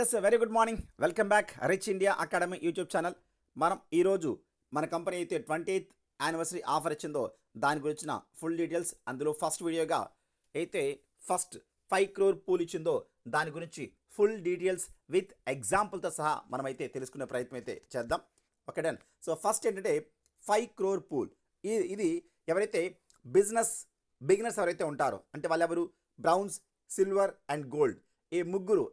Yes very good morning, welcome back Rich India Academy YouTube channel. మనం ఈరోజు మన company అయితే 20th యానివర్సరీ ఆఫర్ ఇచ్చిందో దాని గురించిన ఫుల్ డీటెయిల్స్, అందులో ఫస్ట్ వీడియోగా అయితే ఫస్ట్ 5 crore పూల్ ఇచ్చిందో దాని గురించి ఫుల్ డీటెయిల్స్ విత్ ఎగ్జాంపుల్తో సహా మనమైతే తెలుసుకునే ప్రయత్నం అయితే చేద్దాం. Okay done. సో ఫస్ట్ ఏంటంటే 5 crore పూల్. ఇది ఎవరైతే బిగినర్స్ ఎవరైతే ఉంటారో అంటే వాళ్ళు ఎవరు, బ్రౌన్స్, సిల్వర్ అండ్ గోల్డ్, ఈ ముగ్గురు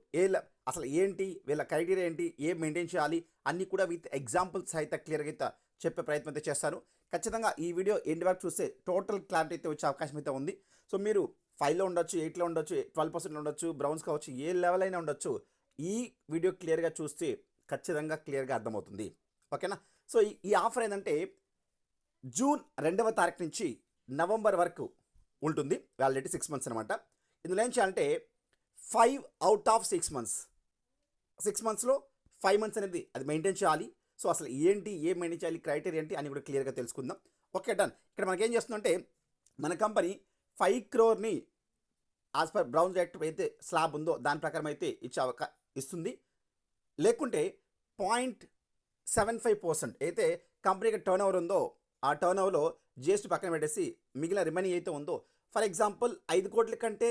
అసలు ఏంటి, వీళ్ళ క్రైటీరియా ఏంటి, ఏం మెయింటైన్ చేయాలి అన్నీ కూడా విత్ ఎగ్జాంపుల్స్ అయితే క్లియర్గా అయితే చెప్పే ప్రయత్నం అయితే చేస్తాను. ఖచ్చితంగా ఈ వీడియో ఎండ్ వరకు చూస్తే టోటల్ క్లారిటీ అయితే వచ్చే అవకాశం అయితే ఉంది. సో మీరు 5లో ఉండొచ్చు, 8లో ఉండొచ్చు, 12% ఉండొచ్చు, బ్రౌన్స్ కావచ్చు, ఏ లెవెల్ అయినా ఉండొచ్చు. ఈ వీడియో క్లియర్గా చూస్తే ఖచ్చితంగా క్లియర్గా అర్థమవుతుంది. ఓకేనా. సో ఈ ఆఫర్ ఏంటంటే జూన్ 2వ తారీఖు నుంచి నవంబర్ వరకు ఉంటుంది. వ్యాలిడిటీ 6 months అనమాట. ఇందులో ఏం చేయాలంటే 5 out of 6 months, 6 monthsలో 5 months అనేది అది మెయింటైన్ చేయాలి. సో అసలు ఏంటి, ఏం మెయింటైన్ చేయాలి, క్రైటీరియా ఏంటి అని కూడా క్లియర్గా తెలుసుకుందాం. Okay done. ఇక్కడ మనకేం చేస్తుందంటే మన company 5 crore as per browns act అయితే స్లాబ్ ఉందో దాని ప్రకారం అయితే ఇస్తుంది. లేకుంటే 0.75% అయితే కంపెనీకి టర్న్ ఓవర్ ఉందో ఆ టర్న్ ఓవర్లో జిఎస్టీ పక్కన పెట్టేసి మిగిలిన రిమైనింగ్ అయితే ఉందో, ఫర్ ఎగ్జాంపుల్ 5 కోట్ల కంటే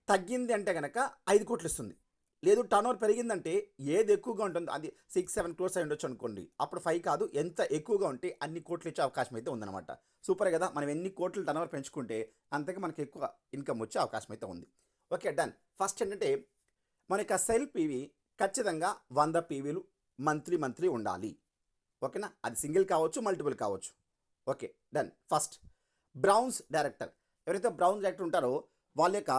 తగ్గింది అంటే కనుక 5 కోట్లు ఇస్తుంది. లేదు టర్న్ ఓవర్ పెరిగిందంటే ఏది ఎక్కువగా ఉంటుందో అది 6-7 crores అయి ఉండొచ్చు అనుకోండి, అప్పుడు 5 కాదు, ఎంత ఎక్కువగా ఉంటే అన్ని కోట్లు ఇచ్చే అవకాశం అయితే ఉందన్నమాట. సూపర్ కదా. మనం ఎన్ని కోట్లు టర్న్ ఓవర్ పెంచుకుంటే అంతగా మనకి ఎక్కువ ఇన్కమ్ వచ్చే అవకాశం అయితే ఉంది. Okay done. ఫస్ట్ ఏంటంటే మన యొక్క సెల్ పీవీ ఖచ్చితంగా 100 PVలు మంత్లీ ఉండాలి. ఓకేనా. అది సింగిల్ కావచ్చు, మల్టిపుల్ కావచ్చు. Okay done. First browns director, ఎవరైతే బ్రౌన్స్ డైరెక్టర్ ఉంటారో వాళ్ళ యొక్క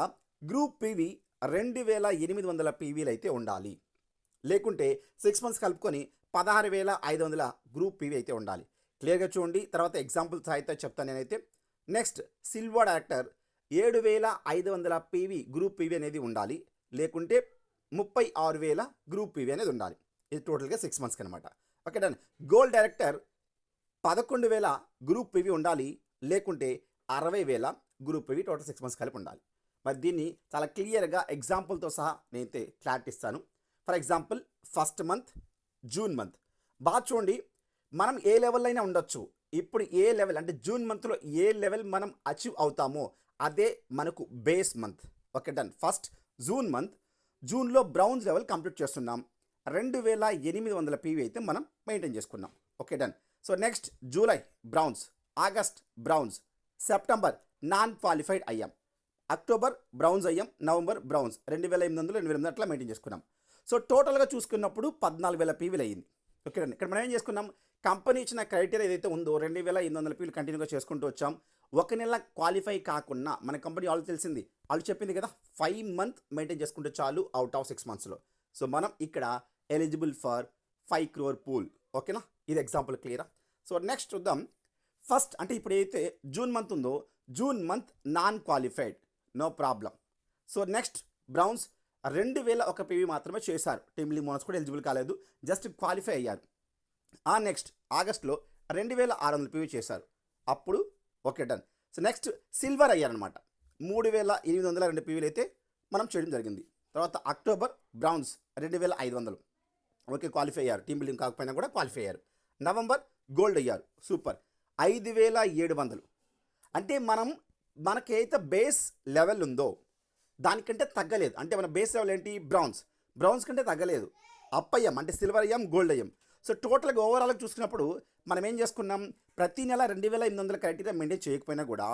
గ్రూప్ పీవీ 2800 PVలు అయితే ఉండాలి. లేకుంటే 6 months కలుపుకొని 16,500 గ్రూప్ పీవీ అయితే ఉండాలి. క్లియర్గా చూడండి. తర్వాత ఎగ్జాంపుల్స్ అయితే చెప్తాను నేనైతే. Next silver director 7,500 PV group PV అనేది ఉండాలి. లేకుంటే 36,000 గ్రూప్ పీవీ అనేది ఉండాలి. ఇది టోటల్గా 6 monthsకి అనమాట. Okay done. Gold director 11,000 group PV ఉండాలి. లేకుంటే 60,000 గ్రూప్ పీవీ టోటల్ 6 months కలిపి ఉండాలి. మరి దీన్ని చాలా క్లియర్గా ఎగ్జాంపుల్తో సహా నేనైతే క్లారిటీ ఇస్తాను. For example first month June month బాగా చూడండి. మనం ఏ లెవెల్ అయినా ఉండొచ్చు. ఇప్పుడు ఏ లెవెల్ అంటే జూన్ మంత్లో ఏ లెవెల్ మనం అచీవ్ అవుతామో అదే మనకు base month. Okay done. First June month, జూన్లో బ్రౌన్స్ లెవెల్ కంప్లీట్ చేస్తున్నాం. 2,800 PV అయితే మనం మెయింటైన్ చేసుకున్నాం. Okay done. So next July browns, August browns, September non qualified అయ్యాం, అక్టోబర్ బ్రౌన్స్ అయ్యాం, నవంబర్ బ్రౌన్స్ 2,800 అట్లా మెయింటైన్ చేసుకున్నాం. సో టోటల్గా చూసుకున్నప్పుడు 14,000 PVలు అయ్యింది. ఓకే అండి. ఇక్కడ మనం ఏం చేసుకున్నాం, కంపెనీ ఇచ్చిన క్రైటీరియా ఏదైతే ఉందో 2,800 PVలు కంటిన్యూగా చేసుకుంటూ వచ్చాం. ఒక నెల క్వాలిఫై కాకుండా మన కంపెనీ వాళ్ళు తెలిసింది, వాళ్ళు చెప్పింది కదా 5 months మెయింటైన్ చేసుకుంటే చాలు అవుట్ ఆఫ్ 6 monthsలో. సో మనం ఇక్కడ ఎలిజిబుల్ ఫర్ 5 crore పూల్. ఓకేనా. ఇది ఎగ్జాంపుల్ క్లియరా. సో నెక్స్ట్ చూద్దాం. ఫస్ట్ అంటే ఇప్పుడు ఏదైతే జూన్ మంత్ ఉందో June month non qualified, no problem. So next browns 2,001 PV మాత్రమే చేశారు. టీమ్ లిమోనస్ కూడా ఎలిజిబుల్ కాలేదు, జస్ట్ క్వాలిఫై అయ్యారు. ఆ నెక్స్ట్ ఆగస్ట్లో 2,600 PV చేశారు, అప్పుడు okay done. So next silver అయ్యారనమాట. 3,802 PVలు అయితే మనం చేయడం జరిగింది. తర్వాత అక్టోబర్ బ్రౌన్స్ 2,500 ఓకే క్వాలిఫై అయ్యారు, టీమ్ బిల్డింగ్ కాకపోయినా కూడా క్వాలిఫై అయ్యారు. నవంబర్ గోల్డ్ అయ్యారు, సూపర్ 5,700. అంటే మనకైతే బేస్ లెవెల్ ఉందో దానికంటే తగ్గలేదు. అంటే మన బేస్ లెవెల్ ఏంటి, బ్రౌన్స్ కంటే తగ్గలేదు. అప్ అయ్యాం అంటే సిల్వర్ అయ్యాం, గోల్డ్ అయ్యాం. సో టోటల్గా ఓవరాల్గా చూసుకున్నప్పుడు మనం ఏం చేసుకున్నాం, ప్రతి నెల 2,800 క్రైటీరియా మెయింటైన్ చేయకపోయినా కూడా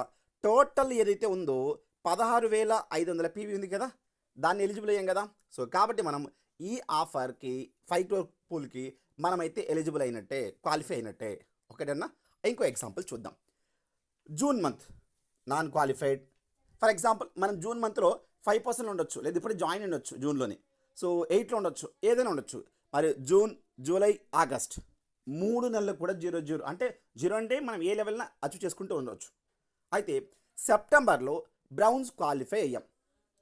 టోటల్ ఏదైతే ఉందో 16,500 PV ఉంది కదా, దాన్ని ఎలిజిబుల్ అయ్యాం కదా. సో కాబట్టి మనం ఈ ఆఫర్కి 5 crore పూల్కి మనమైతే ఎలిజిబుల్ అయినట్టే, క్వాలిఫై అయినట్టే. ఓకేనా. ఇంకో ఎగ్జాంపుల్ చూద్దాం. June month non qualified. For example మనం జూన్ మంత్లో 5% ఉండొచ్చు, లేదా ఇప్పుడు జాయిన్ ఉండొచ్చు జూన్లోనే. సో 8లో ఉండొచ్చు, ఏదైనా ఉండొచ్చు. మరి జూన్, జూలై, ఆగస్ట్ 3 నెలలు కూడా 0 అంటే 0 అంటే మనం ఏ లెవెల్న అచీవ్ చేసుకుంటూ ఉండొచ్చు. అయితే సెప్టెంబర్లో బ్రౌన్స్ క్వాలిఫై అయ్యాం.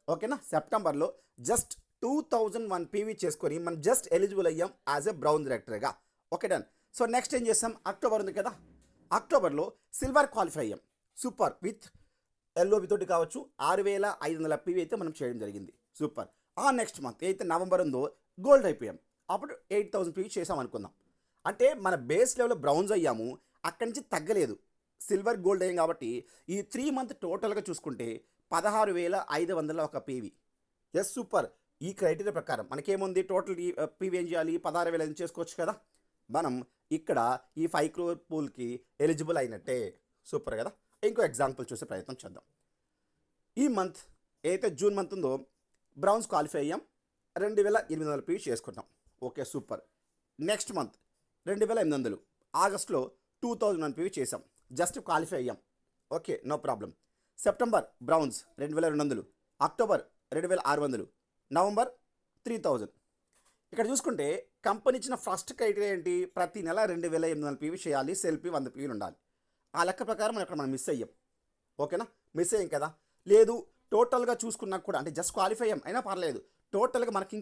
ఓకేనా. సెప్టెంబర్లో జస్ట్ 2,001 PV చేసుకొని మనం జస్ట్ ఎలిజిబుల్ అయ్యాం యాజ్ ఎ బ్రౌన్ డైరెక్టర్గా. Okay done. సో నెక్స్ట్ ఏం చేస్తాం, అక్టోబర్ ఉంది కదా, అక్టోబర్లో సిల్వర్ క్వాలిఫై అయ్యాం, సూపర్, విత్ ఎల్ఓబి తోటి కావచ్చు 6,500 PV అయితే మనం చేయడం జరిగింది, సూపర్. ఆ నెక్స్ట్ మంత్ ఏదైతే నవంబర్ ఉందో గోల్డ్ అయిపోయాం, అప్పుడు 8000 పీవీ చేసాం అనుకుందాం. అంటే మన బేస్ లెవెల్ బ్రౌన్స్ అయ్యాము, అక్కడి నుంచి తగ్గలేదు, సిల్వర్ గోల్డ్ అయ్యాం. కాబట్టి ఈ 3 మంత్ టోటల్గా చూసుకుంటే 16,500 ఒక పీవీ. Yes super. ఈ క్రైటీరియా ప్రకారం మనకేముంది, టోటల్ పీవీ ఏం చేయాలి, 16,000 చేసుకోవచ్చు కదా. మనం ఇక్కడ ఈ 5 crore పూల్కి ఎలిజిబుల్ అయినట్టే. సూపర్ కదా. ఇంకో ఎగ్జాంపుల్ చూసే ప్రయత్నం చేద్దాం. ఈ మంత్ ఏదైతే జూన్ మంత్ ఉందో బ్రౌన్స్ క్వాలిఫై అయ్యాం, 2,800 పీవీ చేసుకుంటాం. Okay super. నెక్స్ట్ మంత్ 2,800, ఆగస్ట్లో 2,001 పీవీ చేసాం, జస్ట్ క్వాలిఫై అయ్యాం. Okay no problem. September browns 2,200, October 2,600, November 3,000. ఇక్కడ చూసుకుంటే కంపెనీ ఇచ్చిన ఫస్ట్ క్రైటీరియా ఏంటి, ప్రతి నెల 2,800 పీవీ చేయాలి, సెల్ఫీ 100 పీవీలు ఉండాలి. ఆ లెక్క ప్రకారం మనం మిస్ అయ్యాం. ఓకేనా, మిస్ అయ్యాం కదా. లేదు టోటల్గా చూసుకున్నా కూడా, అంటే జస్ట్ క్వాలిఫై అయ్యాం అయినా పర్లేదు, టోటల్గా మనకి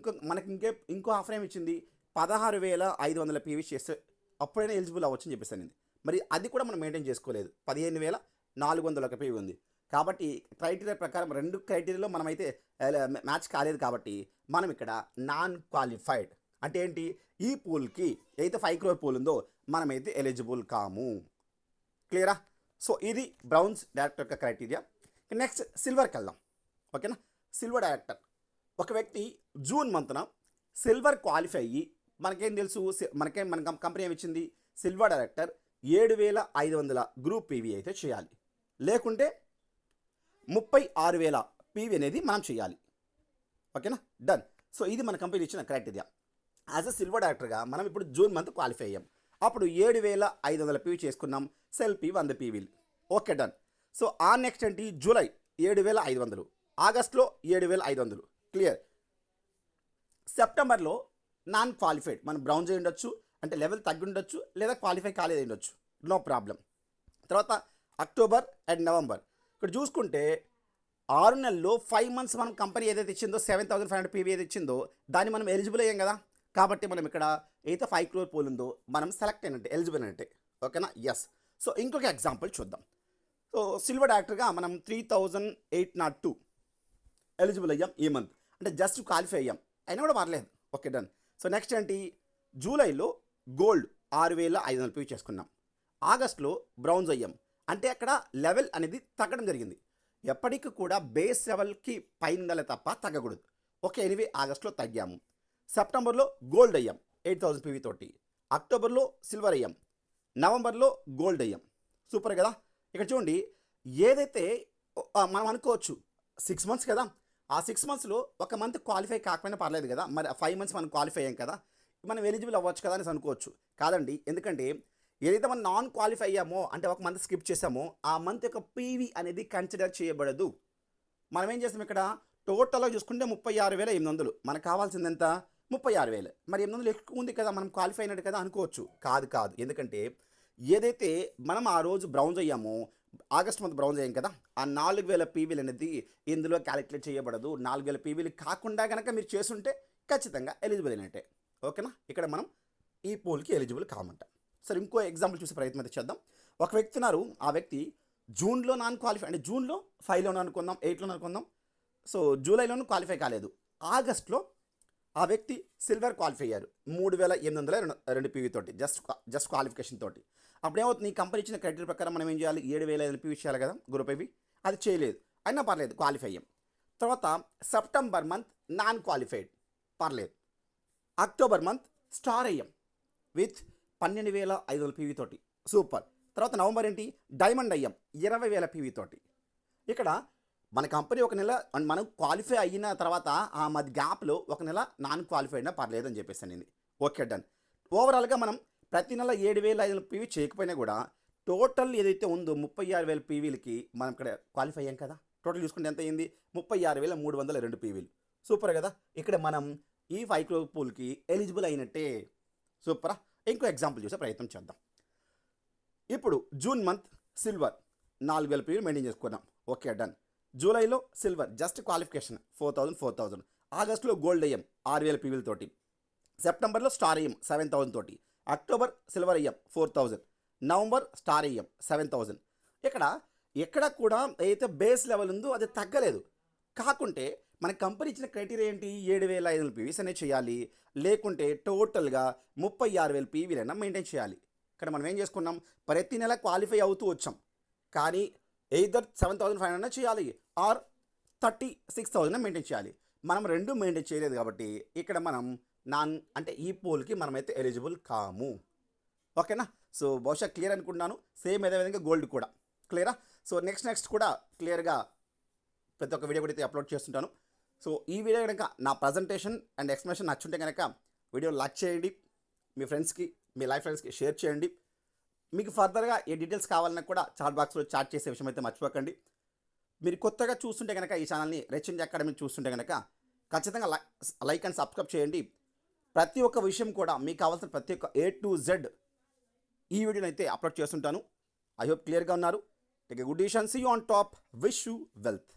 ఇంకో ఆఫర్ ఏమి ఇచ్చింది, 16,500 పీవీ చేస్తే అప్పుడైనా ఎలిజిబుల్ అవ్వచ్చు అని చెప్పేసి అనింది. మరి అది కూడా మనం మెయింటైన్ చేసుకోలేదు, 15,400 పీవీ ఉంది. కాబట్టి క్రైటీరియా ప్రకారం 2 క్రైటీరియాలో మనమైతే మ్యాచ్ కాలేదు. కాబట్టి మనం ఇక్కడ నాన్ క్వాలిఫైడ్ అంటే ఏంటి, ఈ పూల్కి ఏదైతే 5 crore పూల్ ఉందో మనమైతే ఎలిజిబుల్ కాము. క్లియరా. సో ఇది బ్రౌన్స్ డైరెక్టర్ యొక్క క్రైటీరియా. నెక్స్ట్ సిల్వర్కి వెళ్దాం. ఓకేనా. సిల్వర్ డైరెక్టర్ ఒక వ్యక్తి జూన్ మంత్న సిల్వర్ క్వాలిఫై అయ్యి, మనకేం తెలుసు, మన కంపెనీ ఏమి ఇచ్చింది, సిల్వర్ డైరెక్టర్ 7,500 గ్రూప్ పీవీ అయితే చేయాలి, లేకుంటే 36,000 పీవీ అనేది మనం చేయాలి. ఓకేనా, డన్. సో ఇది మన కంపెనీ ఇచ్చిన క్రైటీరియా. యాజ్ అ సిల్వర్ డైరెక్టర్గా మనం ఇప్పుడు జూన్ మంత్ క్వాలిఫై అయ్యాం, అప్పుడు 7,500 పీవీ చేసుకున్నాం, సెల్ఫీ 100 పీవీలు. Okay done. సో ఆ నెక్స్ట్ ఏంటి, జూలై 7,500, ఆగస్ట్లో 7,500 క్లియర్. సెప్టెంబర్లో నాన్ క్వాలిఫైడ్, మనం బ్రౌన్ చేయి ఉండొచ్చు, అంటే లెవెల్ తగ్గి ఉండొచ్చు, లేదా క్వాలిఫై కాలేదు ఉండొచ్చు, నో ప్రాబ్లం. తర్వాత అక్టోబర్ అండ్ నవంబర్ ఇక్కడ చూసుకుంటే 6 నెలల్లో 5 మంత్స్ మనం కంపెనీ ఏదైతే ఇచ్చిందో 7,500 పీవీ ఏదైతే ఇచ్చిందో దాన్ని మనం ఎలిజిబుల్ అయ్యాం కదా. కాబట్టి మనం ఇక్కడ అయితే 5 crore పూల్ ఉందో మనం సెలెక్ట్ అయినట్టే, ఎలిజిబుల్ అయినట్టే. ఓకేనా, ఎస్. సో ఇంకొక ఎగ్జాంపుల్ చూద్దాం. సో సిల్వర్ డైరెక్టర్గా మనం 3,802 ఎలిజిబుల్ అయ్యాం ఈ మంత్, అంటే జస్ట్ క్వాలిఫై అయ్యాం అయినా కూడా పర్లేదు. Okay done. సో నెక్స్ట్ ఏంటి, జూలైలో గోల్డ్ 6,500 పీవీ చేసుకున్నాం, ఆగస్ట్లో బ్రౌన్స్ అయ్యాం, అంటే అక్కడ లెవెల్ అనేది తగ్గడం జరిగింది. ఎప్పటికీ కూడా బేస్ లెవెల్కి పైన ఉండాలి తప్ప తగ్గకూడదు. ఓకే ఎనీవే ఆగస్ట్లో తగ్గాము. సెప్టెంబర్లో గోల్డ్ అయ్యాం 8,000 పీవీ తోటి, అక్టోబర్లో సిల్వర్ అయ్యాం, నవంబర్లో గోల్డ్ అయ్యాం. సూపర్ కదా. ఇక్కడ చూడండి, ఏదైతే మనం అనుకోవచ్చు 6 మంత్స్ కదా, ఆ 6 మంత్స్లో ఒక మంత్ క్వాలిఫై కాకపోయినా పర్లేదు కదా, మరి 5 మంత్స్ మనం క్వాలిఫై అయ్యాం కదా, మనం ఎలిజిబుల్ అవ్వచ్చు కదా అని అనుకోవచ్చు. కాదండి, ఎందుకంటే ఏదైతే మనం నాన్ క్వాలిఫై అయ్యామో, అంటే ఒక మంత్ స్కిప్ చేసామో, ఆ మంత్ యొక్క పీవీ అనేది కన్సిడర్ చేయబడదు. మనం ఏం చేస్తాం, ఇక్కడ టోటల్గా చూసుకుంటే 36,800, మనకు కావాల్సింది ఎంత, 36,000. మరి 800 ఎక్కువ ఉంది కదా, మనం క్వాలిఫై అయినట్టు కదా అనుకోవచ్చు. కాదు, ఎందుకంటే ఏదైతే మనం ఆ రోజు బ్రౌన్స్ అయ్యామో, ఆగస్ట్ మంత్ బ్రౌన్స్ అయ్యాం కదా, ఆ 4,000 పీవీలు అనేది ఇందులో క్యాలిక్యులేట్ చేయబడదు. 4,000 పీవీలు కాకుండా కనుక మీరు చేస్తుంటే ఖచ్చితంగా ఎలిజిబుల్ అయినట్టే. ఓకేనా, ఇక్కడ మనం ఈ పూల్కి ఎలిజిబుల్ కామంట. సరే ఇంకో ఎగ్జాంపుల్ చూసే ప్రయత్నం అయితే చేద్దాం. ఒక వ్యక్తి ఉన్నారు, ఆ వ్యక్తి జూన్లో నాన్ క్వాలిఫై, అంటే జూన్లో 5లోనే అనుకుందాం, 8లోనే అనుకుందాం. సో జూలైలోనూ క్వాలిఫై కాలేదు, ఆగస్ట్లో ఆ వ్యక్తి సిల్వర్ క్వాలిఫై అయ్యారు 3,802 పీవీ తోటి, జస్ట్ క్వాలిఫికేషన్ తోటి. అప్పుడు ఏమవుతుంది, ఈ కంపెనీ ఇచ్చిన క్రైటీరియా ప్రకారం మనం ఏం చేయాలి, 7,500 పీవీ చేయాలి కదా గ్రూప్ పీవీ, అది చేయలేదు అయినా పర్లేదు, క్వాలిఫై అయ్యాం. తర్వాత సెప్టెంబర్ మంత్ నాన్ క్వాలిఫైడ్, పర్లేదు. అక్టోబర్ మంత్ స్టార్ అయ్యాం విత్ 12,500 పీవీ తోటి, సూపర్. తర్వాత నవంబర్ ఏంటి, డైమండ్ అయ్యాం 20,000 పీవీ తోటి. ఇక్కడ మన కంపెనీ ఒక నెల మనం క్వాలిఫై అయిన తర్వాత ఆ మధ్య గ్యాప్లో ఒక నెల నాన్ క్వాలిఫై అయినా పర్లేదు అని చెప్పేసి అనింది. Okay done. ఓవరాల్గా మనం ప్రతి నెల 7,500 పీవీ చేయకపోయినా కూడా టోటల్ ఏదైతే ఉందో 36,000 పీవీలకి మనం ఇక్కడ క్వాలిఫై అయ్యాం కదా. టోటల్ చూసుకుంటే ఎంత అయింది, 36,302 పీవీలు. సూపర్ కదా. ఇక్కడ మనం ఈ 5 crore పూల్కి ఎలిజిబుల్ అయినట్టే. సూపరా. ఇంకో ఎగ్జాంపుల్ చూసే ప్రయత్నం చేద్దాం. ఇప్పుడు జూన్ మంత్ సిల్వర్ 4,000 పీవీలు మెయింటైన్ చేసుకున్నాం. Okay done. జూలైలో సిల్వర్ జస్ట్ క్వాలిఫికేషన్ 4,000. ఆగస్టులో గోల్డ్ అయ్యాం 6,000 పీవీలతోటి. సెప్టెంబర్లో స్టార్ అయ్యాం 7,000 తోటి. అక్టోబర్ సిల్వర్ అయ్యాం 4,000. నవంబర్ స్టార్ అయ్యాం 7,000. ఇక్కడ ఎక్కడ కూడా ఏదైతే బేస్ లెవెల్ ఉందో అది తగ్గలేదు. కాకుంటే మన కంపెనీ ఇచ్చిన క్రైటీరియా ఏంటి? 7,500 పీవీస్ అనేది చేయాలి, లేకుంటే టోటల్గా 36,000 పీవీలైనా మెయింటైన్ చేయాలి. ఇక్కడ మనం ఏం చేసుకున్నాం, ప్రతి నెల క్వాలిఫై అవుతూ వచ్చాం, కానీ ఎయిదర్ 7,500 చేయాలి ఆర్ 36,000 మెయింటైన్ చేయాలి. మనం రెండు మెయింటైన్ చేయలేదు కాబట్టి ఇక్కడ మనం అంటే ఈ పోల్కి మనమైతే ఎలిజిబుల్ కాము. ఓకేనా? సో బహుశా క్లియర్ అనుకుంటున్నాను. సేమ్ అదేవిధంగా గోల్డ్ కూడా క్లియరా? సో నెక్స్ట్ కూడా క్లియర్గా ప్రతి ఒక్క వీడియో కూడా అయితే అప్లోడ్ చేస్తుంటాను. సో ఈ వీడియో కనుక నా ప్రజెంటేషన్ అండ్ ఎక్స్ప్లెనేషన్ నచ్చుంటే కనుక వీడియో లైక్ చేయండి, మీ ఫ్రెండ్స్కి, మీ లైఫ్ ఫ్రెండ్స్కి షేర్ చేయండి. మీకు ఫర్దర్గా ఏ డీటెయిల్స్ కావాలన్నా కూడా చాట్ బాక్స్లో చాట్ చేసే విషయం అయితే మర్చిపోకండి. మీరు కొత్తగా చూస్తుంటే కనుక ఈ ఛానల్ని రిచ్ అకాడమీ చూస్తుంటే కనుక ఖచ్చితంగా లైక్ అండ్ సబ్స్క్రైబ్ చేయండి. ప్రతి ఒక్క విషయం కూడా మీకు కావాల్సిన ప్రతి ఒక్క A to Z ఈ వీడియోని అయితే అప్లోడ్ చేస్తుంటాను. ఐ హోప్ క్లియర్గా ఉన్నారు. Take a good decision. See you on top. Wish you wealth.